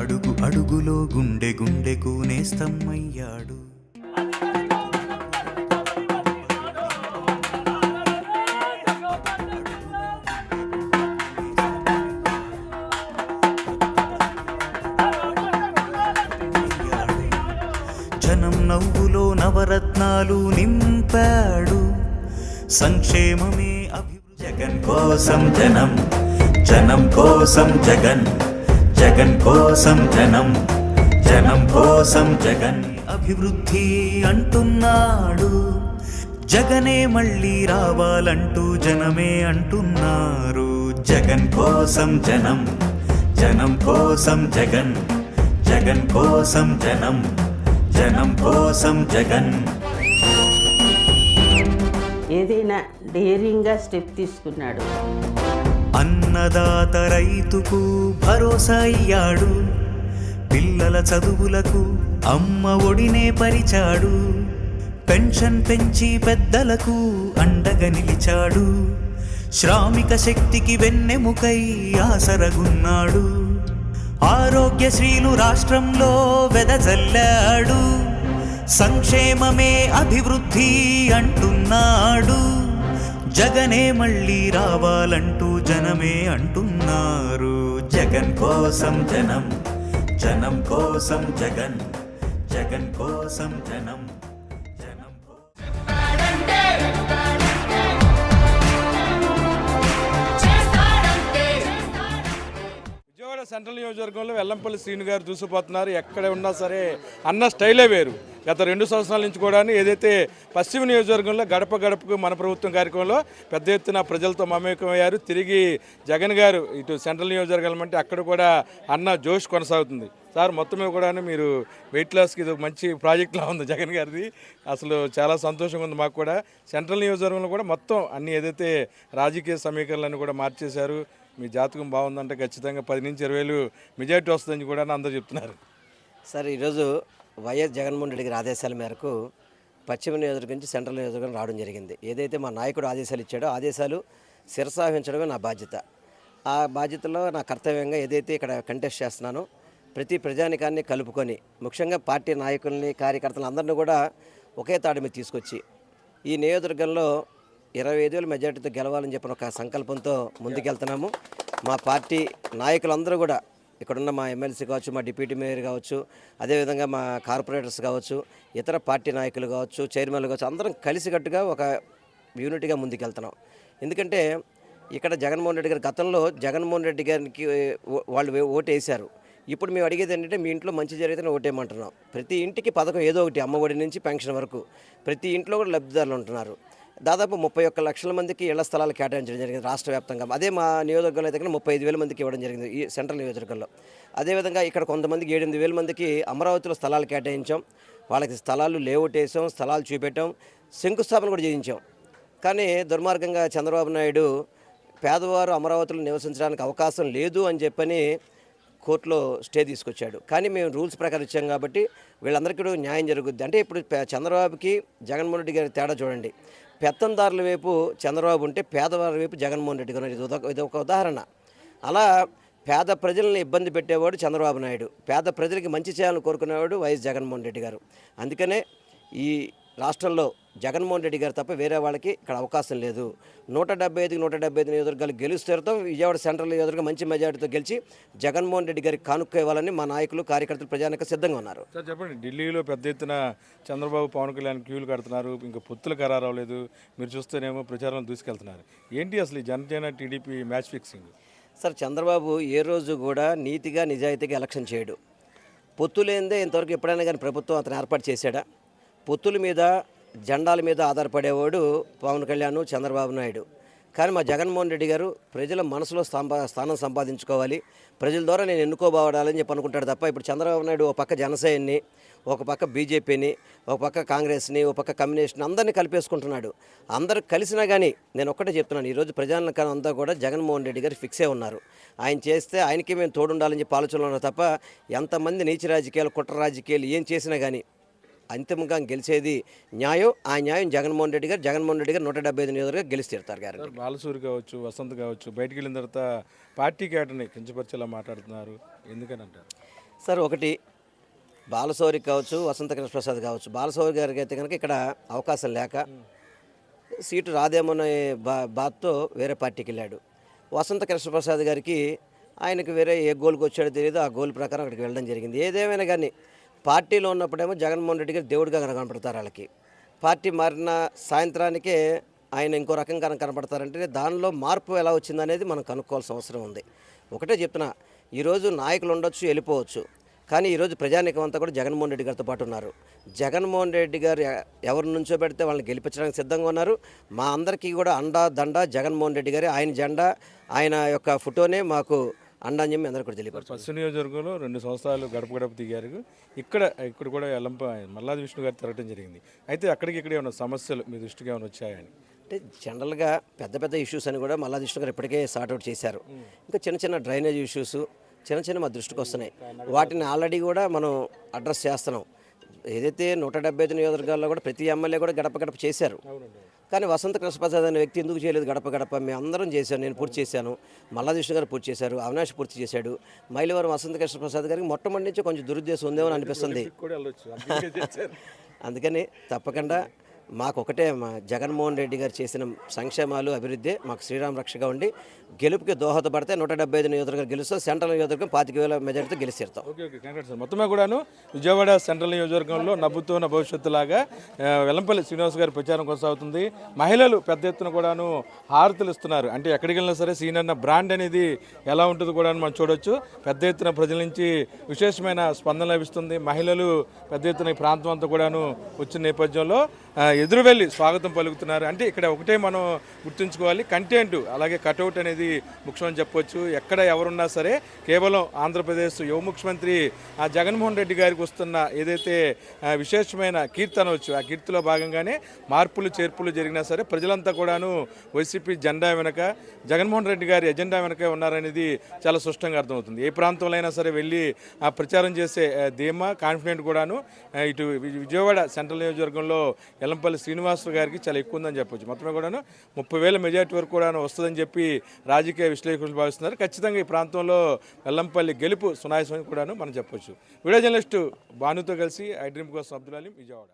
అడుగు అడుగులో గుండె గుండెకు నేస్తమయ్యాడు. జనం నవ్వులో నవరత్నాలు నింపాడు. సంక్షేమమే అభివృద్ధి. జగన్ కోసం జనం, జనం కోసం జగన్, జగన్ కోసం జనం, జనం కోసం జగన్. అభివృద్ధి అంటున్నాడు, జగనే మళ్ళీ రావాలంటూ జనమే అంటున్నారు. జగన్ కోసం జనం, జనం కోసం జగన్, జగన్ కోసం జనం, జనం కోసం జగన్. ఏదైనా డేరింగ్గా స్టెప్ తీసుకున్నాడు. అన్నదాత రైతుకు భరోసా అయ్యాడు. పిల్లల చదువులకు అమ్మ ఒడినే పరిచాడు. పెన్షన్ పెంచి పెద్దలకు అండగా నిలిచాడు. శ్రామిక శక్తికి వెన్నెముకై ఆసరగున్నాడు. ఆరోగ్యశ్రీలు రాష్ట్రంలో వెదజల్లాడు. సంక్షేమమే అభివృద్ధి అంటున్నాడు. జగనే మళ్ళీ రావాలంటూ జనమే అంటున్నారు. జగన్ కోసం జనం, జనం కోసం జగన్, జగన్ కోసం జనం, జనం విజయవాడ సెంట్రల్ నియోజకవర్గంలో వెల్లంపల్లి శ్రీను గారు దూసిపోతున్నారు. ఎక్కడ ఉన్నా సరే అన్న స్టైలే వేరు. గత 2 సంవత్సరాల నుంచి కూడా ఏదైతే పశ్చిమ నియోజకవర్గంలో గడప గడపకు మన ప్రభుత్వం కార్యక్రమంలో పెద్ద ఎత్తున ప్రజలతో మమేకమయ్యారు. తిరిగి జగన్ గారు ఇటు సెంట్రల్ నియోజకవర్గం అంటే అక్కడ కూడా అన్న జోష్ కొనసాగుతుంది. సార్ మొత్తమే కూడా మీరు వెయిట్ లాస్కి ఇది మంచి ప్రాజెక్ట్లా ఉంది జగన్ గారిది. అసలు చాలా సంతోషంగా ఉంది మాకు కూడా. సెంట్రల్ నియోజకవర్గంలో కూడా మొత్తం అన్ని ఏదైతే రాజకీయ సమీకరణలన్నీ కూడా మార్చేశారు. మీ జాతకం బాగుందంటే ఖచ్చితంగా 10 నుంచి 20 వేలు మెజార్టీ వస్తుందని కూడా అందరూ చెప్తున్నారు. సార్ ఈరోజు వైఎస్ జగన్మోహన్ రెడ్డి గారి ఆదేశాల మేరకు పశ్చిమ నియోజకవర్గం నుంచి సెంట్రల్ నియోజకవర్గం రావడం జరిగింది. ఏదైతే మా నాయకుడు ఆదేశాలు ఇచ్చాడో ఆదేశాలు శిరసావహించడమే నా బాధ్యత. ఆ బాధ్యతలో నా కర్తవ్యంగా ఏదైతే ఇక్కడ కంటెస్ట్ చేస్తున్నానో ప్రతి ప్రజానికాన్ని కలుపుకొని ముఖ్యంగా పార్టీ నాయకుల్ని కార్యకర్తలు అందరినీ కూడా ఒకే తాడి మీద తీసుకొచ్చి ఈ నియోజకవర్గంలో 25,000 మెజార్టీతో గెలవాలని చెప్పిన ఒక సంకల్పంతో ముందుకెళ్తున్నాము. మా పార్టీ నాయకులందరూ కూడా ఇక్కడున్న మా ఎమ్మెల్సీ కావచ్చు, మా డిప్యూటీ మేయర్ కావచ్చు, అదేవిధంగా మా కార్పొరేటర్స్ కావచ్చు, ఇతర పార్టీ నాయకులు కావచ్చు, చైర్మన్లు కావచ్చు, అందరం కలిసికట్టుగా ఒక యూనిట్గా ముందుకెళ్తున్నాం. ఎందుకంటే ఇక్కడ జగన్మోహన్ రెడ్డి గారి గతంలో జగన్మోహన్ రెడ్డి గారికి వాళ్ళు ఓటు వేశారు. ఇప్పుడు మేము అడిగేది ఏంటంటే మీ ఇంట్లో మంచి జరిగితేనే ఓటేయమంటున్నాం. ప్రతి ఇంటికి పథకం ఏదో ఒకటి, అమ్మఒడి నుంచి పెన్షన్ వరకు ప్రతి ఇంట్లో కూడా లబ్ధిదారులు ఉంటున్నారు. దాదాపు 31 లక్షల మందికి ఇళ్ల స్థలాలు కేటాయించడం జరిగింది రాష్ట్ర వ్యాప్తంగా. అదే మా నియోజకవర్గంలో అయితే 35,000 మందికి ఇవ్వడం జరిగింది ఈ సెంట్రల్ నియోజకవర్గంలో. అదేవిధంగా ఇక్కడ కొంతమందికి 7,000 మందికి అమరావతిలో స్థలాలు కేటాయించాం. వాళ్ళకి స్థలాలు లేఅవుట్ వేసాం, స్థలాలు చూపెట్టాం, శంకుస్థాపన కూడా చేయించాం. కానీ దుర్మార్గంగా చంద్రబాబు నాయుడు పేదవారు అమరావతిలో నివసించడానికి అవకాశం లేదు అని చెప్పని కోర్టులో స్టే తీసుకొచ్చాడు. కానీ మేము రూల్స్ ప్రకారం ఇచ్చాం కాబట్టి వీళ్ళందరికీ కూడా న్యాయం జరుగుద్ది. అంటే ఇప్పుడు చంద్రబాబుకి జగన్మోహన్ రెడ్డి గారి తేడా చూడండి. పెత్తందారుల వైపు చంద్రబాబు ఉంటే పేదవారి వైపు జగన్మోహన్ రెడ్డి గారు. ఇది ఒక ఉదాహరణ. అలా పేద ప్రజల్ని ఇబ్బంది పెట్టేవాడు చంద్రబాబు నాయుడు, పేద ప్రజలకి మంచి చేయాలని కోరుకునేవాడు వైఎస్ జగన్మోహన్ రెడ్డి గారు. అందుకనే ఈ రాష్ట్రంలో జగన్మోహన్ రెడ్డి గారు తప్ప వేరే వాళ్ళకి ఇక్కడ అవకాశం లేదు. 175కి 175 నియోజకవర్గాలు గెలుస్తారుతో విజయవాడ సెంట్రల్ నియోజకవర్గం మంచి మెజార్టీతో గెలిచి జగన్మోహన్ రెడ్డి గారికి కానుక్క ఇవ్వాలని మా నాయకులు కార్యకర్తలు ప్రజానికి సిద్ధంగా ఉన్నారు. సార్ చెప్పండి, ఢిల్లీలో పెద్ద ఎత్తున చంద్రబాబు పవన్ కళ్యాణ్ క్యూలు కడుతున్నారు, ఇంకా పొత్తులు ఖరారు అవ్వలేదు, మీరు చూస్తేనేమో ప్రచారం తీసుకెళ్తున్నారు. ఏంటి అసలు ఈ Janasena TDP match fixing? Sir Chandrababu ఏ రోజు కూడా నీతిగా నిజాయితీగా ఎలక్షన్ చేయడు. పొత్తు లేనిదే ఇంతవరకు ఎప్పుడైనా కానీ ప్రభుత్వం అతను ఏర్పాటు చేశాడా? పొత్తుల మీద జెండాల మీద ఆధారపడేవాడు పవన్ కళ్యాణ్, చంద్రబాబు నాయుడు. కానీ మా జగన్మోహన్ రెడ్డి గారు ప్రజల మనసులో స్థానం సంపాదించుకోవాలి, ప్రజల ద్వారా నేను ఎన్నుకోబడాలని చెప్పి అనుకుంటాడు తప్ప ఇప్పుడు చంద్రబాబు నాయుడు ఒక పక్క జనసేనని, ఒక పక్క బీజేపీని, ఒక పక్క కాంగ్రెస్ని, ఒక పక్క కమ్యూనిస్ట్ని అందరినీ కలిపేసుకుంటున్నాడు. అందరూ కలిసినా కానీ నేను ఒక్కటే చెప్తున్నాను, ఈరోజు ప్రజానికం అంతా కూడా జగన్మోహన్ రెడ్డి గారు ఫిక్సే ఉన్నారు. ఆయన చేస్తే ఆయనకి మేము తోడుండాలని చెప్పి ఆలోచనలు ఉన్నారు తప్ప ఎంతమంది నీచ రాజకీయాలు, కుట్ర రాజకీయాలు ఏం చేసినా కానీ అంతిమంగా గెలిచేది న్యాయం. ఆ న్యాయం జగన్మోహన్ రెడ్డి గారు 175 నియోజకవర్గాలు గెలిచి తీరుతారు గారు. బాలసూరి కావచ్చు, వసంత్ కావచ్చు, బయటికి వెళ్ళిన తర్వాత పార్టీ కేటర్ని కించపరిచేలా మాట్లాడుతున్నారు, ఎందుకని అంటారు? సార్, ఒకటి బాలశౌరి కావచ్చు, వసంత కృష్ణప్రసాద్ కావచ్చు. బాలశౌరి గారికి అయితే కనుక ఇక్కడ అవకాశం లేక సీటు రాదేమోనే బాధతో వేరే పార్టీకి వెళ్ళాడు. వసంత కృష్ణప్రసాద్ గారికి ఆయనకు వేరే ఏ గోల్కి వచ్చాడో తెలియదు, ఆ గోల్ ప్రకారం అక్కడికి వెళ్ళడం జరిగింది. ఏదేమైనా కానీ పార్టీలో ఉన్నప్పుడేమో జగన్మోహన్ రెడ్డి గారు దేవుడిగా కనపడతారు వాళ్ళకి. పార్టీ మారిన సాయంత్రానికే ఆయన ఇంకో రకంగా కనపడతారంటే దానిలో మార్పు ఎలా వచ్చిందనేది మనం కనుక్కోవాల్సిన అవసరం ఉంది. ఒకటే చెప్తున్నా, ఈరోజు నాయకులు ఉండొచ్చు, వెళ్ళిపోవచ్చు, కానీ ఈరోజు ప్రజానీకం అంతా కూడా జగన్మోహన్ రెడ్డి గారితో పాటు ఉన్నారు. జగన్మోహన్ రెడ్డి గారు ఎవరు నుంచో పెడితే వాళ్ళని గెలిపించడానికి సిద్ధంగా ఉన్నారు. మా అందరికీ కూడా అండా దండ జగన్మోహన్ రెడ్డి గారి, ఆయన జెండా, ఆయన యొక్క ఫోటోనే మాకు అండా అని చెప్పి అందరికీ కూడా తెలియపరచు. పశ్చిమ నియోజకవర్గంలో 2 సంవత్సరాలు గడప గడప తిరిగారు. ఇక్కడ కూడా మల్లాది విష్ణు గారు తిరగడం జరిగింది. అయితే అక్కడికి ఇక్కడ ఏమైనా సమస్యలు మీ దృష్టికి ఏమైనా వచ్చాయని? అంటే జనరల్గా పెద్ద పెద్ద ఇష్యూస్ అని కూడా మల్లాది విష్ణు గారు ఇప్పటికే సార్ట్అవుట్ చేశారు. ఇంకా చిన్న చిన్న డ్రైనేజ్ ఇష్యూస్ చిన్న మా దృష్టికి వస్తున్నాయి. వాటిని ఆల్రెడీ కూడా మనం అడ్రస్ చేస్తున్నాం. ఏదైతే 175 నియోజకవర్గాల్లో కూడా ప్రతి ఎమ్మెల్యే కూడా గడప గడప చేశారు. కానీ వసంత కృష్ణప్రసాద్ అనే వ్యక్తి ఎందుకు చేయలేదు గడప గడప? మేము అందరం చేశాను, నేను పూర్తి చేశాను, మల్లాది విష్ణు గారు పూర్తి చేశారు, అవినాష్ పూర్తి చేశాడు. మైలవరం వసంత కృష్ణప్రసాద్ గారికి మొట్టమొదటి నుంచి కొంచెం దురుద్దేశం ఉందేమో అనిపిస్తుంది. అందుకని తప్పకుండా మాకొకటే, మా జగన్మోహన్ రెడ్డి గారు చేసిన సంక్షేమాలు, అభివృద్ధి మాకు శ్రీరామ రక్షగా ఉండి గెలుపుకి దోహదపడితే 175 నియోజకవర్గాలు గెలుస్తాం. సెంట్రల్ నియోజకవర్గం 25,000 మెజార్టీతో గెలిచేస్తాం. Okay, congrats sir. మొత్తమే కూడాను విజయవాడ సెంట్రల్ నియోజకవర్గంలో నవ్వుతున్న భవిష్యత్తులాగా వెల్లంపల్లి శ్రీనివాస్ గారి ప్రచారం కొనసాగుతుంది. మహిళలు పెద్ద ఎత్తున కూడాను హారతులు ఇస్తున్నారు. అంటే ఎక్కడికి వెళ్ళినా సరే సీనన్న బ్రాండ్ అనేది ఎలా ఉంటుందో కూడా మనం చూడొచ్చు. పెద్ద ఎత్తున ప్రజల నుంచి విశేషమైన స్పందన లభిస్తుంది. మహిళలు పెద్ద ఎత్తున ఈ ప్రాంతం అంతా కూడాను వచ్చిన నేపథ్యంలో ఎదురు వెళ్ళి స్వాగతం పలుకుతున్నారు. అంటే ఇక్కడ ఒకటే మనం గుర్తుంచుకోవాలి, కంటెంట్ అలాగే కటౌట్ అనేది ముఖ్యమని చెప్పొచ్చు. ఎక్కడ ఎవరున్నా సరే కేవలం ఆంధ్రప్రదేశ్ యువ ముఖ్యమంత్రి జగన్మోహన్ రెడ్డి గారికి వస్తున్న ఏదైతే విశేషమైన కీర్తి అనవచ్చు, ఆ కీర్తిలో భాగంగానే మార్పులు చేర్పులు జరిగినా సరే ప్రజలంతా కూడాను వైసీపీ జెండా వెనక, జగన్మోహన్ రెడ్డి గారి ఎజెండా వెనక ఉన్నారనేది చాలా స్పష్టంగా అర్థమవుతుంది. ఏ ప్రాంతంలో అయినా సరే వెళ్ళి ప్రచారం చేసే ధీమా, కాన్ఫిడెంట్ కూడాను ఇటు విజయవాడ సెంట్రల్ నియోజకవర్గంలో వెల్లంపల్లి శ్రీనివాసరావు గారికి చాలా ఎక్కువ ఉందని చెప్పొచ్చు. మొత్తమే కూడాను 30,000 మెజార్టీ వరకు కూడా వస్తుందని చెప్పి రాజకీయ విశ్లేషకులు భావిస్తున్నారు. ఖచ్చితంగా ఈ ప్రాంతంలో వెల్లంపల్లి గెలుపు సునాయాసమని కూడాను మనం చెప్పొచ్చు. వీడియో జర్నలిస్టు భానుతో కలిసి ఐ డ్రీమ్ కోసం అబ్దుల్ అలీం, విజయవాడ.